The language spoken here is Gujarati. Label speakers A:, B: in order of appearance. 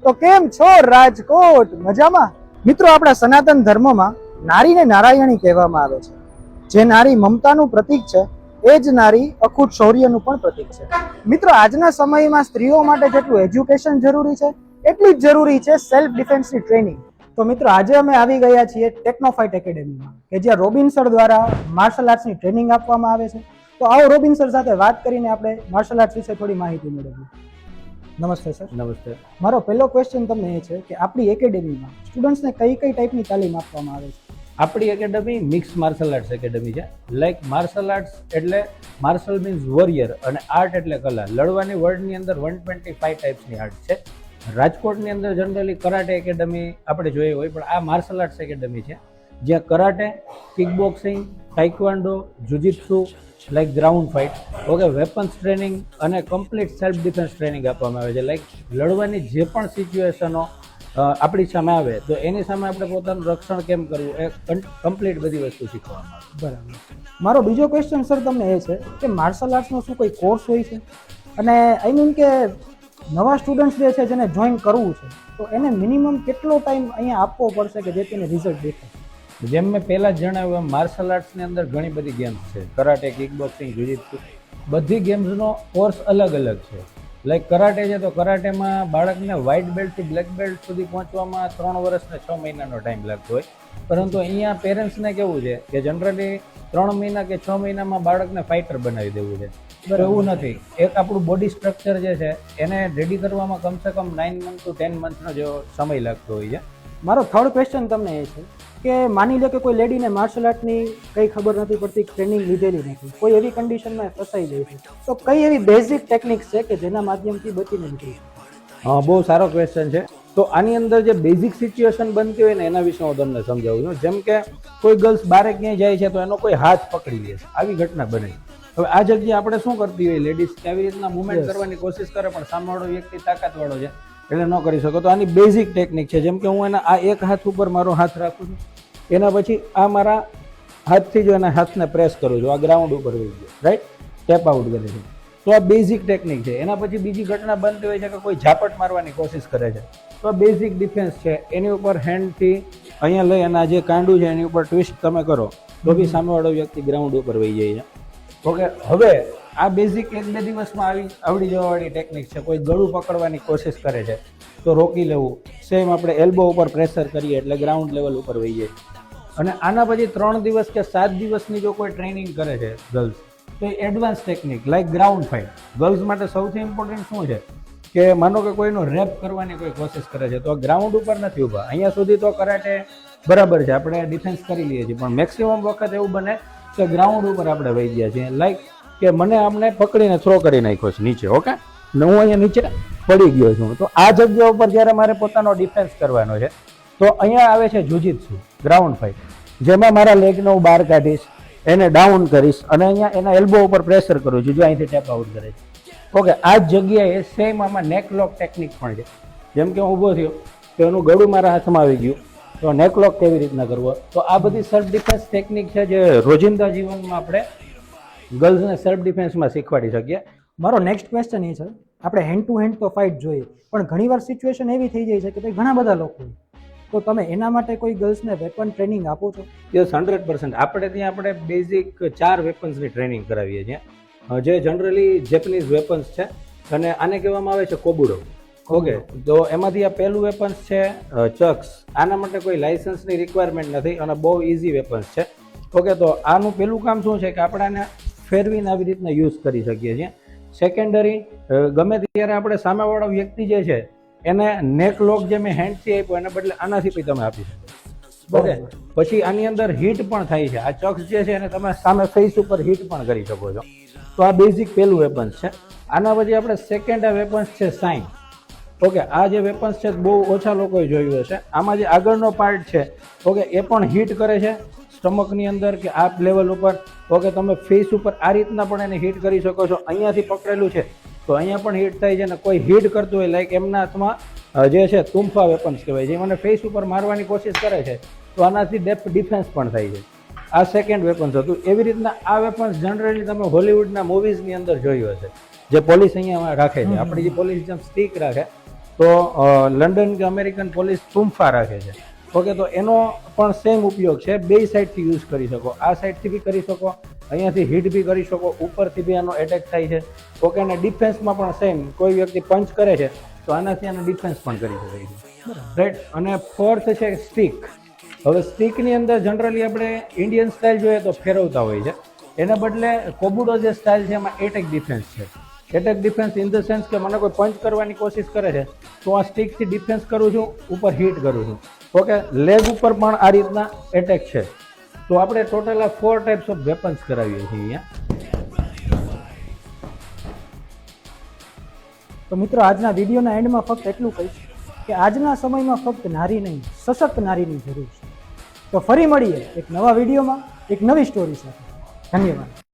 A: તો કેમ છો રાજકોટ? મજામાં? મિત્રો, આપણા સનાતન ધર્મમાં નારીને નારાયણી કહેવામાં આવે છે. જે નારી મમતાનું પ્રતીક છે એ જ નારી અખૂટ શૌર્યનું પણ પ્રતીક છે. મિત્રો, આજના સમયમાં સ્ત્રીઓ માટે જેટલું એજ્યુકેશન જરૂરી છે એટલી જ જરૂરી છે સેલ્ફ ડિફેન્સની ટ્રેનિંગ. તો મિત્રો, આજે અમે આવી ગયા છીએ ટેકનોફાઇટ એકેડેમીમાં કે જ્યાં રોબિન સર દ્વારા માર્શલ આર્ટ્સની ટ્રેનિંગ આપવામાં આવે છે. તો આવો રોબિન સર સાથે વાત કરીને આપણે માર્શલ આર્ટ્સ વિશે થોડી માહિતી મેળવીએ. નમસ્તે સર.
B: નમસ્તે.
A: મારો પહેલો ક્વેશ્ચન તમને એ છે કે આપણી એકેડેમીમાં સ્ટુડન્ટ્સને કઈ કઈ ટાઈપની તાલીમ આપવામાં આવે છે?
B: આપણી academy mix martial arts academy છે. લાઈક માર્શલ આર્ટ્સ એટલે માર્શલ મીન્સ વોરિયર અને આર્ટ એટલે કલા. લડવાની વર્લ્ડની અંદર 125 ટાઈપ્સની આર્ટ છે. રાજકોટની અંદર જનરલી કરાટે એકેડમી આપણે જોઈએ હોય, પણ આ માર્શલ આર્ટ્સ એકેડમી છે જ્યાં karate, kick boxing, taekwondo, jujitsu, like ground fight, okay, weapons training અને કમ્પ્લીટ સેલ્ફ ડિફેન્સ ટ્રેનિંગ આપવામાં આવે છે. લાઈક લડવાની જે પણ સિચ્યુએશનો આપણી સામે આવે તો એની સામે આપણે પોતાનું રક્ષણ કેમ કરવું એ કમ્પ્લીટ બધી વસ્તુ શીખવામાં આવે.
A: બરાબર. મારો બીજો ક્વેશ્ચન સર તમને એ છે કે માર્શલ આર્ટ્સનો શું કોઈ કોર્સ હોય છે? અને આઈ મીન કે નવા સ્ટુડન્ટ્સ જે છે જેને જોઈન કરવું છે તો એને મિનિમમ કેટલો ટાઈમ અહીંયા આપવો પડશે કે જેથી એને રિઝલ્ટ દેખાય?
B: જેમ મેં પહેલાં જ જણાવ્યું એમ માર્શલ આર્ટ્સની અંદર ઘણી બધી ગેમ્સ છે. કરાટે, કિક બોક્સિંગ, જુજિત્સુ, બધી ગેમ્સનો કોર્સ અલગ અલગ છે. લાઈક કરાટે છે તો કરાટેમાં બાળકને વ્હાઇટ બેલ્ટથી બ્લેક બેલ્ટ સુધી પહોંચવામાં 3 વર્ષ ને 6 મહિનાનો ટાઈમ લાગતો હોય, પરંતુ અહીંયા પેરેન્ટ્સને કેવું છે કે જનરલી 3 મહિના કે 6 મહિનામાં બાળકને ફાઇટર બનાવી દેવું છે. એવું નથી. એક આપણું બોડી સ્ટ્રક્ચર જે છે એને રેડી કરવામાં કમસે કમ 9 મંથ to 10 મંથનો જેવો સમય લાગતો હોય છે.
A: મારો થર્ડ ક્વેશ્ચન તમને એ છે કે માની લો કે કોઈ લેડીને માર્શલ આર્ટની કંઈ ખબર નથી પડતી, ટ્રેનિંગ લીધેલી નથી, કોઈ એવી કન્ડિશનમાં ફસાઈ જાય છે, તો કઈ એવી બેઝિક ટેકનિક્સ છે કે જેના માધ્યમથી બચીને નીકળી શકે?
B: હા, બહુ સારો ક્વેશ્ચન છે. તો આની અંદર જે બેઝિક સિચ્યુએશન બનતી હોય ને એના વિશે હું તમને સમજાવું છું. જેમ કે કોઈ ગર્લ્સ બારે ક્યાંય જાય છે તો એનો કોઈ હાથ પકડી લે છે, આવી ઘટના બને. હવે આ જગ્યાએ આપણે શું કરતી હોય લેડીઝ કે આવી રીતના મુવમેન્ટ કરવાની કોશિશ કરે, પણ સામેવાળો વ્યક્તિ તાકાતવાળો છે એટલે ન કરી શકો. તો આની બેઝિક ટેકનિક છે. જેમ કે હું એના આ એક હાથ ઉપર મારો હાથ રાખું છું, એના પછી આ મારા હાથથી જો એના હાથને પ્રેસ કરું છું, આ ગ્રાઉન્ડ ઉપર વહી ગયો, રાઈટ, ટેપ આઉટ કરે છે. તો આ બેઝિક ટેકનિક છે. એના પછી બીજી ઘટના બનતી હોય છે કે કોઈ ઝાપટ મારવાની કોશિશ કરે છે, તો આ બેઝિક ડિફેન્સ છે. એની ઉપર હેન્ડથી અહીંયા લઈ અને આ જે કાંડું છે એની ઉપર ટ્વિસ્ટ તમે કરો તો બી સામેવાળો વ્યક્તિ ગ્રાઉન્ડ ઉપર વહી જાય છે. ઓકે, હવે આ બેઝિક 1-2 દિવસમાં આવડી જવાવાળી ટેકનિક છે. કોઈ ગળું પકડવાની કોશિશ કરે છે તો રોકી લેવું. સેમ આપણે એલ્બો ઉપર પ્રેશર કરીએ એટલે ગ્રાઉન્ડ લેવલ ઉપર વહી જાય. અને આના પછી 3 દિવસ કે 7 દિવસની જો કોઈ ટ્રેનિંગ કરે છે ગર્લ્સ, તો એ advance technique like ground fight. Girls માટે સૌથી ઇમ્પોર્ટન્ટ શું છે કે માનો કે કોઈનો રેપ કરવાની કોઈ કોશિશ કરે છે તો ગ્રાઉન્ડ ઉપર નથી ઊભા. અહીંયા સુધી તો કરાટે બરાબર છે, આપણે ડિફેન્સ કરી લઈએ છીએ, પણ મેક્સિમમ વખત એવું બને કે ગ્રાઉન્ડ ઉપર આપણે વહી ગયા છીએ. લાઈક કે મને આમને પકડીને થ્રો કરી નાખ્યો છે નીચે, ઓકે, ને હું અહીંયા નીચે પડી ગયો છું. તો આ જગ્યા ઉપર જ્યારે મારે પોતાનો ડિફેન્સ કરવાનો છે તો અહીંયા આવે છે જુજિત્સુ, ગ્રાઉન્ડ ફાઇટ, જેમાં મારા લેગને હું બહાર કાઢીશ, એને ડાઉન કરીશ અને અહીંયા એના એલ્બો ઉપર પ્રેશર કરું છું, જો અહીંથી ટેપ આઉટ કરે છે. ઓકે, આ જ જગ્યાએ સેમ આમાં નેક લોક ટેકનિક પણ છે. જેમ કે હું ઊભો થયો તો એનું ગળું મારા હાથમાં આવી ગયું, તો નેક લોક કેવી રીતના કરવો. તો આ બધી સેલ્ફ ડિફેન્સ ટેકનિક છે જે રોજિંદા જીવનમાં આપણે ગર્લ્સને સેલ્ફ ડિફેન્સમાં શીખવાડી શકીએ.
A: મારો નેક્સ્ટ ક્વેશ્ચન એ છે, આપણે હેન્ડ ટુ હેન્ડ તો ફાઇટ જોઈએ, પણ ઘણીવાર સિચ્યુએશન એવી થઈ જાય છે કે ભાઈ ઘણા બધા લોકો હોય, તો તમે એના માટે કોઈ ગર્લ્સને વેપન ટ્રેનિંગ આપો છો?
B: યસ, 100%. આપણે ત્યાં આપણે બેઝિક 4 વેપન્સની ટ્રેનિંગ કરાવીએ છીએ, જે જનરલી જેપનીઝ વેપન્સ છે અને આને કહેવામાં આવે છે કોબુડો. ઓકે, તો એમાંથી આ પહેલું વેપન્સ છે ચક્સ. આના માટે કોઈ લાઇસન્સની રિક્વાયરમેન્ટ નથી અને બહુ ઇઝી વેપન્સ છે. ઓકે, તો આનું પહેલું કામ શું છે કે આપણે આને ફેરવીને આવી રીતના યુઝ કરી શકીએ છીએ. સેકન્ડરી, ગમે ત્યારે આપણે સામેવાળો વ્યક્તિ જે છે એને નેક લોક જે મેં હેન્ડથી આપ્યો એને બદલે આનાથી બી તમે આપી શકો. ઓકે, પછી આની અંદર હીટ પણ થાય છે. આ ચક્સ જે છે એને તમે સામે ફેસ ઉપર હીટ પણ કરી શકો છો. તો આ બેઝિક પહેલું વેપન્સ છે. આના પછી આપણે સેકન્ડ વેપન્સ છે સાઇન. ઓકે, આ જે વેપન્સ છે બહુ ઓછા લોકોએ જોયું હશે. આમાં જે આગળનો પાર્ટ છે, ઓકે, એ પણ હીટ કરે છે સ્ટમકની અંદર કે આ લેવલ ઉપર. ઓકે, તમે ફેસ ઉપર આ રીતના પણ એને હીટ કરી શકો છો. અહીંયાથી પકડેલું છે તો અહીંયા પણ હીટ થાય છે. અને કોઈ હીટ કરતું હોય, લાઈક એમના હાથમાં જે છે તુંફા વેપન્સ કહેવાય, જે મને ફેસ ઉપર મારવાની કોશિશ કરે છે તો આનાથી ડિફેન્સ પણ થાય છે. આ સેકન્ડ વેપન્સ હતું. એવી રીતના આ વેપન્સ જનરલી તમે હોલિવૂડના મૂવીઝની અંદર જોયું હશે, જે પોલીસ અહીંયા રાખે છે. આપણી જે પોલીસ જેમ સ્ટીક રાખે તો લંડન કે અમેરિકન પોલીસ ટૂંફા રાખે છે. ઓકે, તો એનો પણ સેમ ઉપયોગ છે. બે સાઈડથી યુઝ કરી શકો, આ સાઈડથી બી કરી શકો, અહીંયાથી હિટ બી કરી શકો, ઉપરથી બી આનો એટેક થાય છે. ઓકે, અને ડિફેન્સમાં પણ સેમ, કોઈ વ્યક્તિ પંચ કરે છે તો આનાથી આનો ડિફેન્સ પણ કરી શકાય છે, રાઈટ. અને ફોર્થ છે સ્ટીક. હવે સ્ટીકની અંદર જનરલી આપણે ઇન્ડિયન સ્ટાઇલ જોઈએ તો ફેરવતા હોય છે, એના બદલે કોબુડો જે સ્ટાઇલ છે એમાં એટેક ડિફેન્સ છે. Attack defence in the sense કે મને કોઈ પંચ કરવાની કોશિશ કરે છે તો આ સ્ટીકથી ડિફેન્સ કરું છું, ઉપર હિટ કરું છું. ઓકે, લેગ ઉપર પણ આ રીતના એટેક છે. તો આપણે ટોટલ આ 4 ટાઈપ્સ ઓફ વેપન્સ કરાવીએ છીએ અહીંયા.
A: તો મિત્રો, આજના વિડીયોના એન્ડમાં ફક્ત એટલું કહીશ કે આજના સમયમાં ફક્ત નારી નહીં, સશક્ત નારીની જરૂર છે. તો ફરી મળીએ એક નવા વિડીયોમાં એક નવી સ્ટોરી સાથે. ધન્યવાદ.